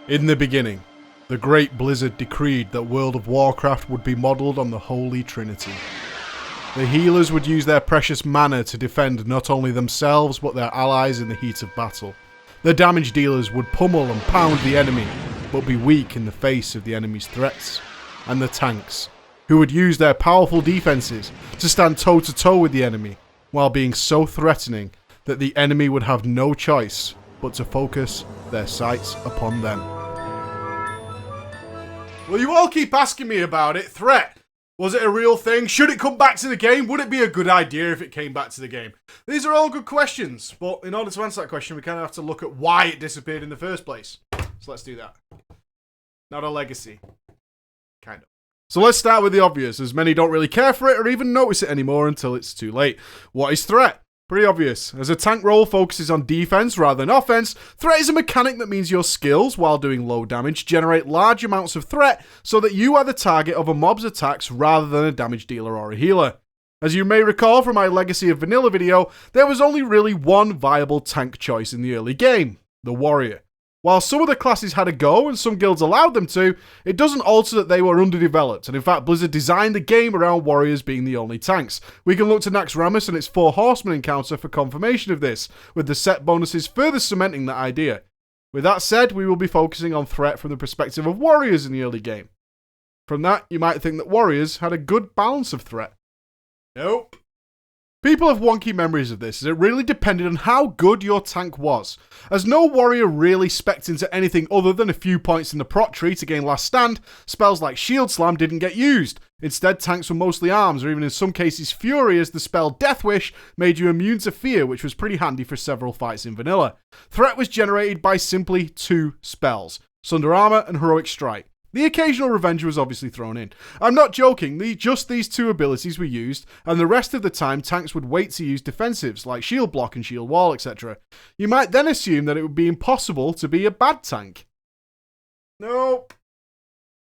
In the beginning, the Great Blizzard decreed that World of Warcraft would be modelled on the Holy Trinity. The healers would use their precious mana to defend not only themselves but their allies in the heat of battle. The damage dealers would pummel and pound the enemy, but be weak in the face of the enemy's threats. And the tanks, who would use their powerful defences to stand toe to toe with the enemy, while being so threatening that the enemy would have no choice but to focus their sights upon them. Well, you all keep asking me about it. Threat. Was it a real thing? Should it come back to the game? Would it be a good idea if it came back to the game? These are all good questions, but in order to answer that question, we kind of have to look at why it disappeared in the first place. So let's do that. Not a legacy. Kind of. So let's start with the obvious, as many don't really care for it or even notice it anymore until it's too late. What is threat? Pretty obvious. As a tank role focuses on defense rather than offense, threat is a mechanic that means your skills, while doing low damage, generate large amounts of threat so that you are the target of a mob's attacks rather than a damage dealer or a healer. As you may recall from my Legacy of Vanilla video, there was only really one viable tank choice in the early game, the warrior. While some of the classes had a go and some guilds allowed them to, it doesn't alter that they were underdeveloped, and in fact Blizzard designed the game around warriors being the only tanks. We can look to Naxxramas and its 4 Horsemen encounter for confirmation of this, with the set bonuses further cementing that idea. With that said, we will be focusing on threat from the perspective of warriors in the early game. From that, you might think that warriors had a good balance of threat. Nope. People have wonky memories of this, as it really depended on how good your tank was, as no warrior really specced into anything other than a few points in the proc tree to gain last stand. Spells like Shield Slam didn't get used. Instead, tanks were mostly arms, or even in some cases Fury, as the spell Death Wish made you immune to fear, which was pretty handy for several fights in vanilla. Threat was generated by simply 2 spells, Sunder Armor and Heroic Strike. The occasional Revenger was obviously thrown in. I'm not joking, just these 2 abilities were used, and the rest of the time tanks would wait to use defensives like Shield Block and Shield Wall, etc. You might then assume that it would be impossible to be a bad tank. Nope.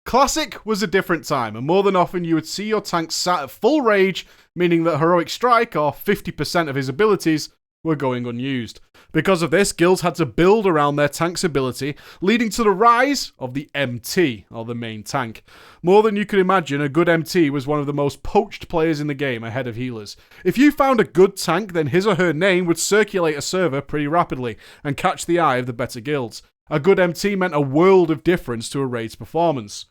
Classic was a different time, and more than often you would see your tank sat at full rage, meaning that Heroic Strike, or 50% of his abilities, were going unused. Because of this, guilds had to build around their tank's ability, leading to the rise of the MT, or the main tank. More than you could imagine, a good MT was one of the most poached players in the game ahead of healers. If you found a good tank, then his or her name would circulate a server pretty rapidly, and catch the eye of the better guilds. A good MT meant a world of difference to a raid's performance.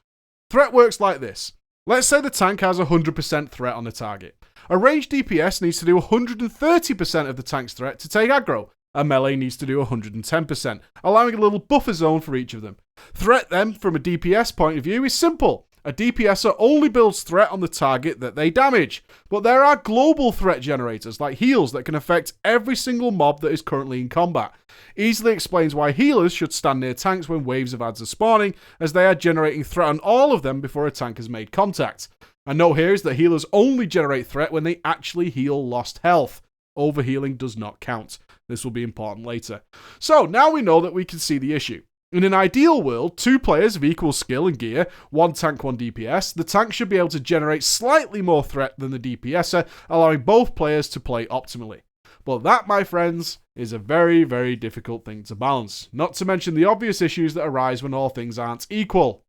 Threat works like this. Let's say the tank has 100% threat on the target. A ranged DPS needs to do 130% of the tank's threat to take aggro. A melee needs to do 110%, allowing a little buffer zone for each of them. Threat then, from a DPS point of view, is simple. A DPSer only builds threat on the target that they damage. But there are global threat generators, like heals, that can affect every single mob that is currently in combat. Easily explains why healers should stand near tanks when waves of adds are spawning, as they are generating threat on all of them before a tank has made contact. A note here is that healers only generate threat when they actually heal lost health. Overhealing does not count. This will be important later. So, now we know that we can see the issue. In an ideal world, 2 players of equal skill and gear, 1 tank, 1 DPS, the tank should be able to generate slightly more threat than the DPSer, allowing both players to play optimally. But that, my friends, is a very, very difficult thing to balance. Not to mention the obvious issues that arise when all things aren't equal.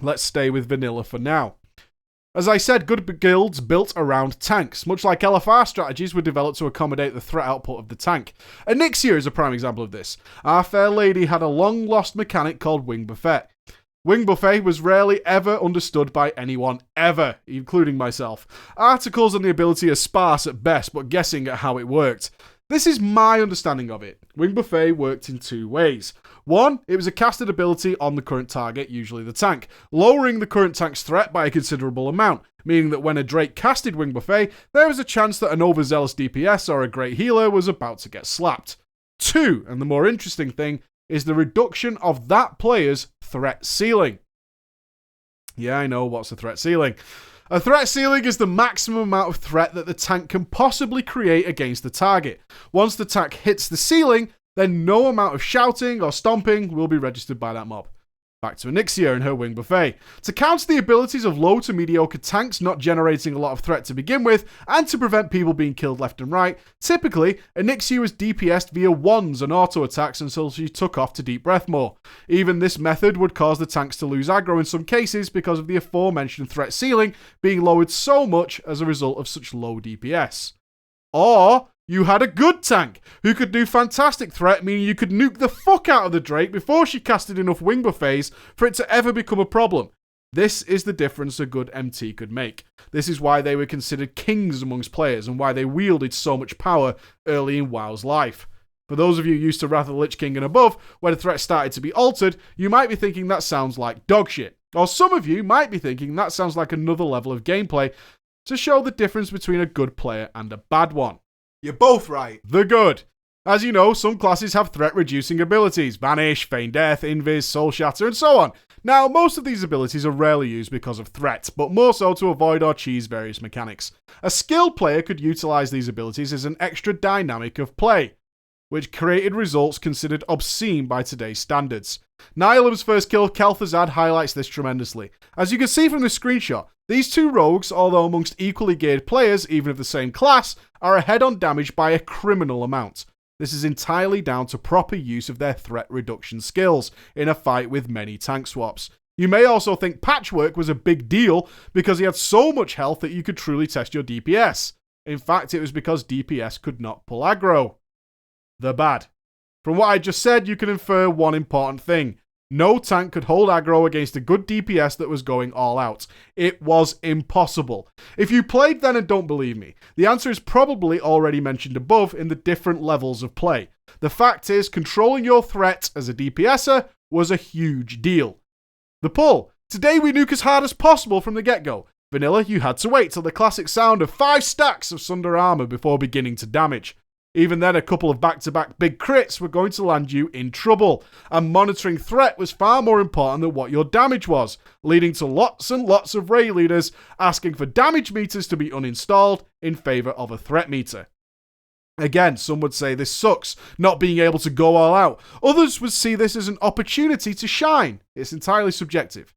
Let's stay with vanilla for now. As I said, good guilds built around tanks. Much like LFR strategies were developed to accommodate the threat output of the tank. Onyxia is a prime example of this. Our fair lady had a long-lost mechanic called Wing Buffet. Wing Buffet was rarely ever understood by anyone ever, including myself. Articles on the ability are sparse at best, but guessing at how it worked. This is my understanding of it. Wing Buffet worked in 2 ways. 1, it was a casted ability on the current target, usually the tank, lowering the current tank's threat by a considerable amount, meaning that when a Drake casted Wing Buffet, there was a chance that an overzealous DPS or a great healer was about to get slapped. 2, and the more interesting thing, is the reduction of that player's threat ceiling. Yeah, I know, what's a threat ceiling? A threat ceiling is the maximum amount of threat that the tank can possibly create against the target. Once the tank hits the ceiling, then no amount of shouting or stomping will be registered by that mob. Back to Onyxia and her wing buffet. To counter the abilities of low to mediocre tanks not generating a lot of threat to begin with, and to prevent people being killed left and right, typically, Onyxia was DPS'd via wands and auto attacks until she took off to Deep Breath more. Even this method would cause the tanks to lose aggro in some cases because of the aforementioned threat ceiling being lowered so much as a result of such low DPS. Or you had a good tank who could do fantastic threat, meaning you could nuke the fuck out of the Drake before she casted enough wing buffets for it to ever become a problem. This is the difference a good MT could make. This is why they were considered kings amongst players and why they wielded so much power early in WoW's life. For those of you used to Wrath of the Lich King and above, where the threat started to be altered, you might be thinking that sounds like dog shit. Or some of you might be thinking that sounds like another level of gameplay to show the difference between a good player and a bad one. You're both right. The good. As you know, some classes have threat-reducing abilities. Vanish, Feign Death, Invis, Soul Shatter, and so on. Now, most of these abilities are rarely used because of threat, but more so to avoid or cheese various mechanics. A skilled player could utilize these abilities as an extra dynamic of play, which created results considered obscene by today's standards. Nihilim's first kill of Kel'Thuzad highlights this tremendously. As you can see from this screenshot, these two rogues, although amongst equally geared players, even of the same class, are ahead on damage by a criminal amount. This is entirely down to proper use of their threat reduction skills in a fight with many tank swaps. You may also think Patchwork was a big deal because he had so much health that you could truly test your DPS. In fact, it was because DPS could not pull aggro. The bad. From what I just said, you can infer one important thing. No tank could hold aggro against a good DPS that was going all out. It was impossible. If you played then and don't believe me, the answer is probably already mentioned above in the different levels of play. The fact is, controlling your threat as a DPSer was a huge deal. The pull. Today we nuke as hard as possible from the get-go. Vanilla, you had to wait till the classic sound of 5 stacks of Sunder armor before beginning to damage. Even then, a couple of back-to-back big crits were going to land you in trouble, and monitoring threat was far more important than what your damage was, leading to lots and lots of raid leaders asking for damage meters to be uninstalled in favour of a threat meter. Again, some would say this sucks, not being able to go all out. Others would see this as an opportunity to shine. It's entirely subjective.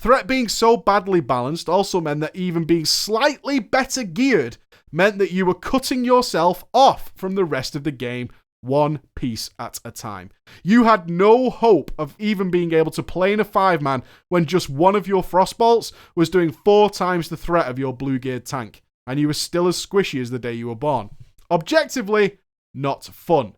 Threat being so badly balanced also meant that even being slightly better geared meant that you were cutting yourself off from the rest of the game one piece at a time. You had no hope of even being able to play in a 5-man when just one of your Frostbolts was doing 4 times the threat of your blue-geared tank, and you were still as squishy as the day you were born. Objectively, not fun.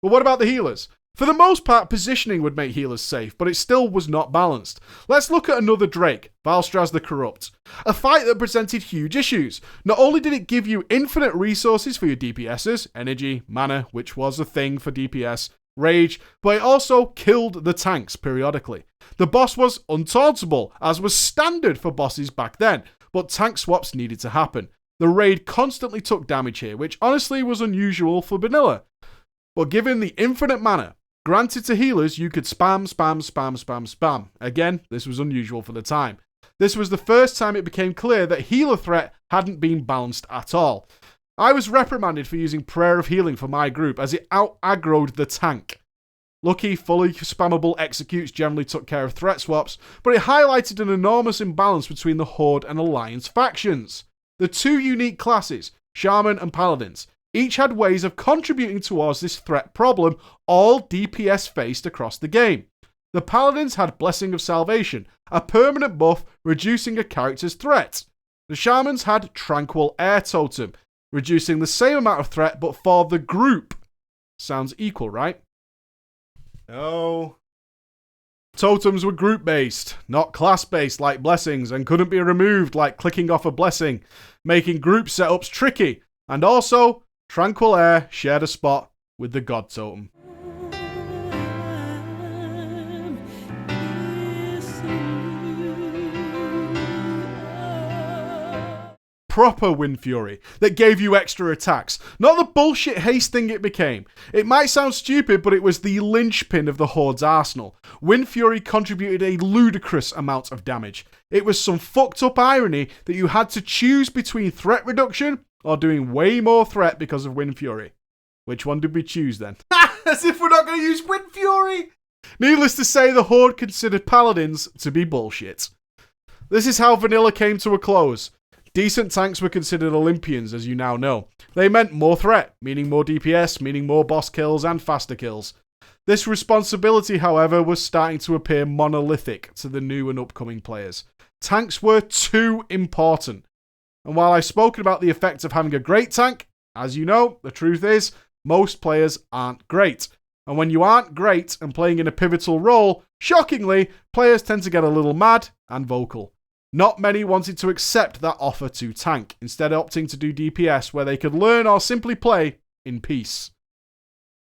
But what about the healers? For the most part, positioning would make healers safe, but it still was not balanced. Let's look at another Drake, Valstraz the Corrupt. A fight that presented huge issues. Not only did it give you infinite resources for your DPSs, energy, mana, which was a thing for DPS, rage, but it also killed the tanks periodically. The boss was untauntable, as was standard for bosses back then, but tank swaps needed to happen. The raid constantly took damage here, which honestly was unusual for vanilla. But given the infinite mana granted to healers, you could spam. Again, this was unusual for the time. This was the first time it became clear that healer threat hadn't been balanced at all. I was reprimanded for using Prayer of Healing for my group as it out-aggroed the tank. Lucky, fully spammable executes generally took care of threat swaps, but it highlighted an enormous imbalance between the Horde and Alliance factions. The two unique classes, Shaman and Paladins, each had ways of contributing towards this threat problem all DPS faced across the game. The Paladins had Blessing of Salvation, a permanent buff reducing a character's threat. The Shamans had Tranquil Air Totem, reducing the same amount of threat but for the group. Sounds equal, right? No. Totems were group-based, not class-based like blessings, and couldn't be removed like clicking off a blessing, making group setups tricky. And also, Tranquil Air shared a spot with the God Totem. Proper Wind Fury that gave you extra attacks, not the bullshit haste thing it became. It might sound stupid, but it was the linchpin of the Horde's arsenal. Wind Fury contributed a ludicrous amount of damage. It was some fucked up irony that you had to choose between threat reduction or doing way more threat because of Wind Fury. Which one did we choose then? As if we're not going to use Wind Fury! Needless to say, the Horde considered Paladins to be bullshit. This is how vanilla came to a close. Decent tanks were considered Olympians, as you now know. They meant more threat, meaning more DPS, meaning more boss kills and faster kills. This responsibility, however, was starting to appear monolithic to the new and upcoming players. Tanks were too important. And while I've spoken about the effect of having a great tank, as you know, the truth is, most players aren't great. And when you aren't great and playing in a pivotal role, shockingly, players tend to get a little mad and vocal. Not many wanted to accept that offer to tank, instead opting to do DPS where they could learn or simply play in peace.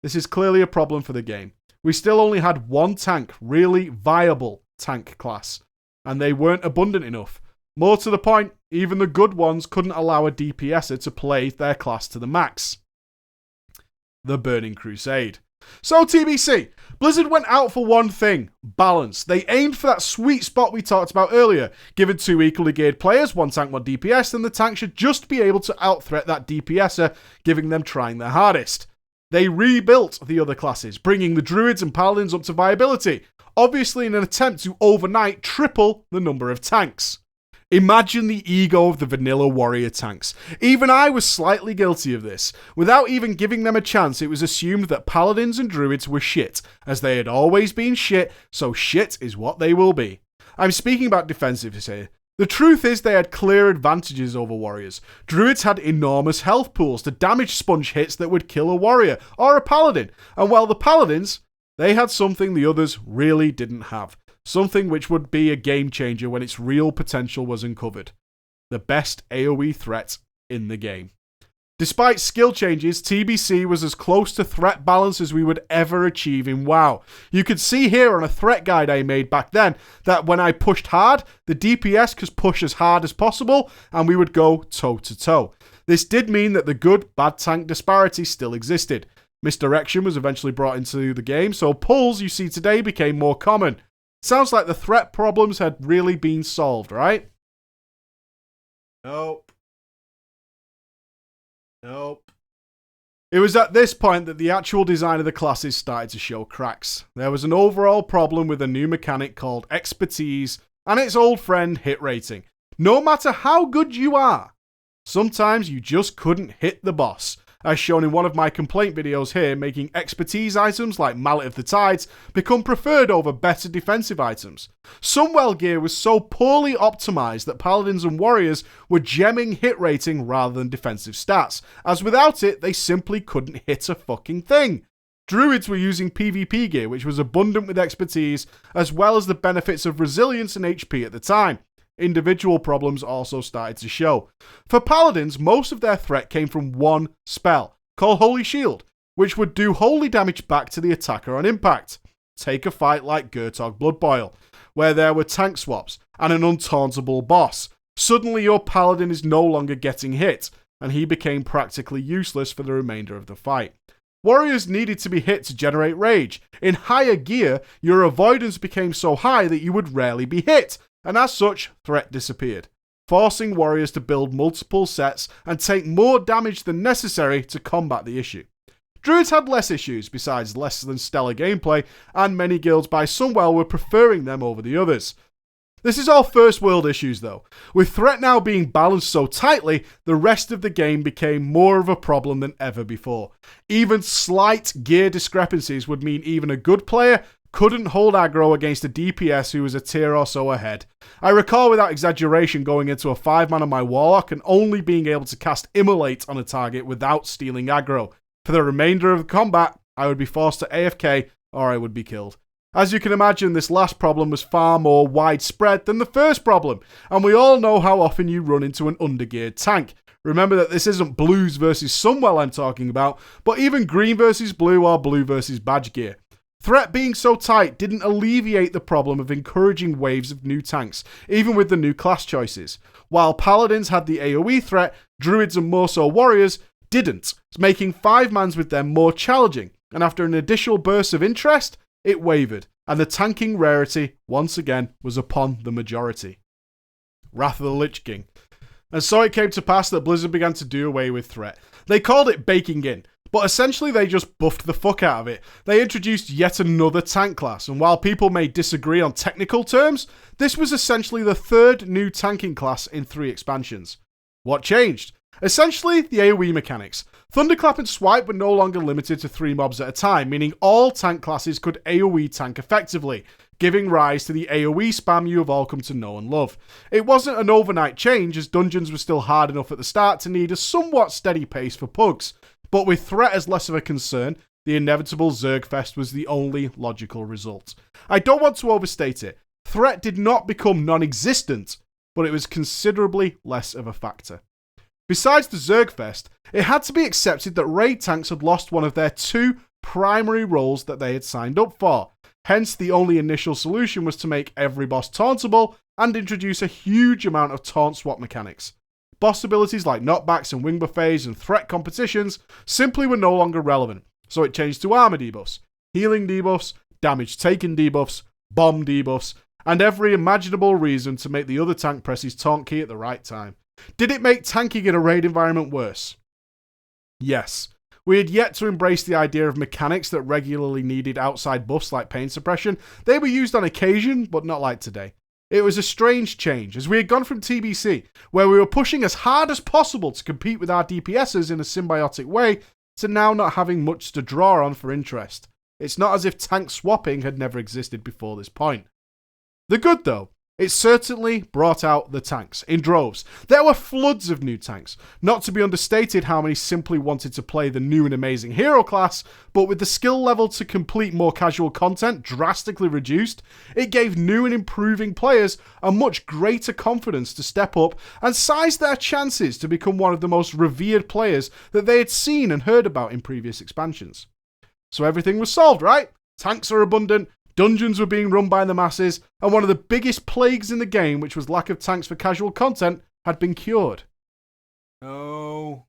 This is clearly a problem for the game. We still only had one tank, really viable tank class, and they weren't abundant enough. More to the point, even the good ones couldn't allow a DPSer to play their class to the max. The Burning Crusade. So TBC, Blizzard went out for one thing, balance. They aimed for that sweet spot we talked about earlier. Given two equally geared players, one tank, one DPS, then the tank should just be able to out-threat that DPSer, giving them trying their hardest. They rebuilt the other classes, bringing the Druids and Paladins up to viability, obviously in an attempt to overnight triple the number of tanks. Imagine the ego of the vanilla warrior tanks. Even I was slightly guilty of this. Without even giving them a chance, it was assumed that Paladins and Druids were shit, as they had always been shit, so shit is what they will be. I'm speaking about defensives here. The truth is they had clear advantages over warriors. Druids had enormous health pools to damage sponge hits that would kill a warrior or a paladin, and while the Paladins, they had something the others really didn't have. Something which would be a game changer when its real potential was uncovered. The best AoE threat in the game. Despite skill changes, TBC was as close to threat balance as we would ever achieve in WoW. You could see here on a threat guide I made back then that when I pushed hard, the DPS could push as hard as possible and we would go toe to toe. This did mean that the good-bad tank disparity still existed. Misdirection was eventually brought into the game, so pulls you see today became more common. Sounds like the threat problems had really been solved, right? Nope. It was at this point that the actual design of the classes started to show cracks. There was an overall problem with a new mechanic called expertise and its old friend hit rating. No matter how good you are, sometimes you just couldn't hit the boss. As shown in one of my complaint videos here, making expertise items like Mallet of the Tides become preferred over better defensive items. Sunwell gear was so poorly optimized that Paladins and Warriors were gemming hit rating rather than defensive stats, as without it, they simply couldn't hit a fucking thing. Druids were using PvP gear, which was abundant with expertise, as well as the benefits of resilience and HP at the time. Individual problems also started to show. For Paladins, most of their threat came from one spell, called Holy Shield, which would do holy damage back to the attacker on impact. Take a fight like Gurtog Blood Boil, where there were tank swaps and an untauntable boss. Suddenly your Paladin is no longer getting hit, and he became practically useless for the remainder of the fight. Warriors needed to be hit to generate rage. In higher gear, your avoidance became so high that you would rarely be hit, and as such, threat disappeared, forcing warriors to build multiple sets and take more damage than necessary to combat the issue. Druids had less issues, besides less than stellar gameplay, and many guilds by Sunwell were preferring them over the others. This is all first world issues though. With threat now being balanced so tightly, the rest of the game became more of a problem than ever before. Even slight gear discrepancies would mean even a good player couldn't hold aggro against a DPS who was a tier or so ahead. I recall without exaggeration going into a 5-man on my Warlock and only being able to cast Immolate on a target without stealing aggro. For the remainder of the combat, I would be forced to AFK or I would be killed. As you can imagine, this last problem was far more widespread than the first problem, and we all know how often you run into an undergeared tank. Remember that this isn't blues versus Sunwell I'm talking about, but even green versus blue or blue versus badge gear. Threat being so tight didn't alleviate the problem of encouraging waves of new tanks, even with the new class choices. While Paladins had the AoE threat, Druids and more so Warriors didn't, making 5-mans with them more challenging, and after an additional burst of interest, it wavered, and the tanking rarity, once again, was upon the majority. Wrath of the Lich King. And so it came to pass that Blizzard began to do away with threat. They called it baking in, But essentially they just buffed the fuck out of it. They introduced yet another tank class, and while people may disagree on technical terms, this was essentially the third new tanking class in 3 expansions. What changed? Essentially, the AoE mechanics. Thunderclap and Swipe were no longer limited to 3 mobs at a time, meaning all tank classes could AoE tank effectively, giving rise to the AoE spam you have all come to know and love. It wasn't an overnight change, as dungeons were still hard enough at the start to need a somewhat steady pace for pugs, but with threat as less of a concern, the inevitable Zergfest was the only logical result. I don't want to overstate it. Threat did not become non-existent, but it was considerably less of a factor. Besides the Zergfest, it had to be accepted that raid tanks had lost one of their 2 primary roles that they had signed up for. Hence, the only initial solution was to make every boss tauntable and introduce a huge amount of taunt swap mechanics. Boss abilities like knockbacks and wing buffets and threat competitions simply were no longer relevant, so it changed to armor debuffs, healing debuffs, damage taken debuffs, bomb debuffs, and every imaginable reason to make the other tank press his taunt key at the right time. Did it make tanking in a raid environment worse? Yes. We had yet to embrace the idea of mechanics that regularly needed outside buffs like pain suppression. They were used on occasion, but not like today. It was a strange change, as we had gone from TBC, where we were pushing as hard as possible to compete with our DPSs in a symbiotic way, to now not having much to draw on for interest. It's not as if tank swapping had never existed before this point. The good though, it certainly brought out the tanks in droves. There were floods of new tanks. Not to be understated how many simply wanted to play the new and amazing hero class, but with the skill level to complete more casual content drastically reduced, it gave new and improving players a much greater confidence to step up and size their chances to become one of the most revered players that they had seen and heard about in previous expansions. So everything was solved, right? Tanks are abundant, dungeons were being run by the masses, and one of the biggest plagues in the game, which was lack of tanks for casual content, had been cured. Oh.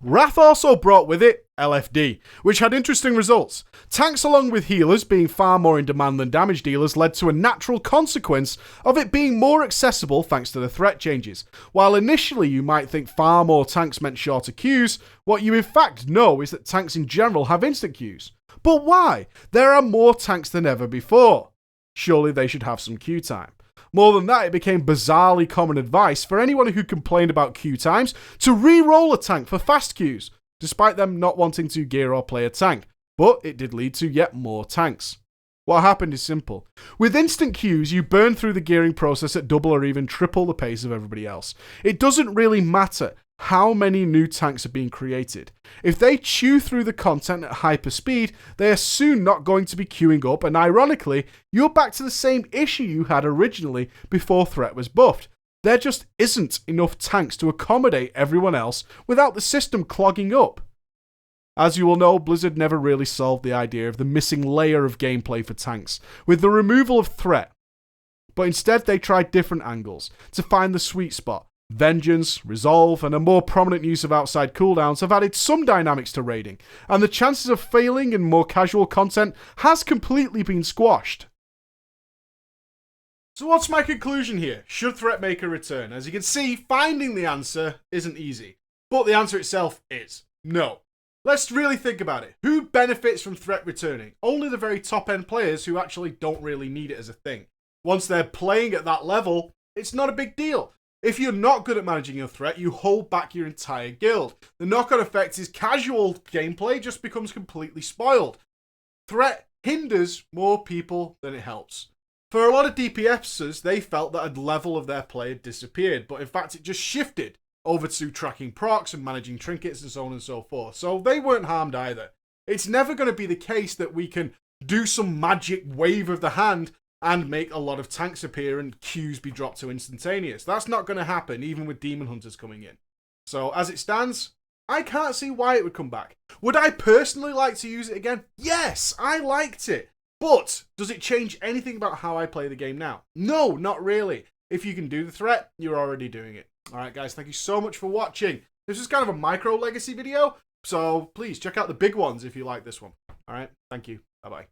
Wrath also brought with it LFD, which had interesting results. Tanks along with healers being far more in demand than damage dealers led to a natural consequence of it being more accessible thanks to the threat changes. While initially you might think far more tanks meant shorter queues, what you in fact know is that tanks in general have instant queues. But why? There are more tanks than ever before. Surely they should have some queue time. More than that, it became bizarrely common advice for anyone who complained about queue times to re-roll a tank for fast queues, despite them not wanting to gear or play a tank. But it did lead to yet more tanks. What happened is simple. With instant queues, you burn through the gearing process at double or even triple the pace of everybody else. It doesn't really matter how many new tanks are being created. If they chew through the content at hyper speed, they are soon not going to be queuing up, and ironically, you're back to the same issue you had originally before threat was buffed. There just isn't enough tanks to accommodate everyone else without the system clogging up. As you will know, Blizzard never really solved the idea of the missing layer of gameplay for tanks, with the removal of threat. But instead they tried different angles to find the sweet spot. Vengeance, Resolve, and a more prominent use of outside cooldowns have added some dynamics to raiding, and the chances of failing in more casual content has completely been squashed. So what's my conclusion here? Should Threatmaker return? As you can see, finding the answer isn't easy, but the answer itself is no. Let's really think about it. Who benefits from Threat returning? Only the very top end players who actually don't really need it as a thing. Once they're playing at that level, it's not a big deal. If you're not good at managing your threat, you hold back your entire guild. The knock-on effect is casual gameplay just becomes completely spoiled. Threat hinders more people than it helps. For a lot of DPSers, they felt that a level of their play had disappeared, but in fact it just shifted over to tracking procs and managing trinkets and so on and so forth. So they weren't harmed either. It's never going to be the case that we can do some magic wave of the hand and make a lot of tanks appear and queues be dropped to instantaneous. That's not going to happen, even with Demon Hunters coming in. So, as it stands, I can't see why it would come back. Would I personally like to use it again? Yes, I liked it. But, does it change anything about how I play the game now? No, not really. If you can do the threat, you're already doing it. Alright guys, thank you so much for watching. This is kind of a micro legacy video, so please check out the big ones if you like this one. Alright, thank you. Bye-bye.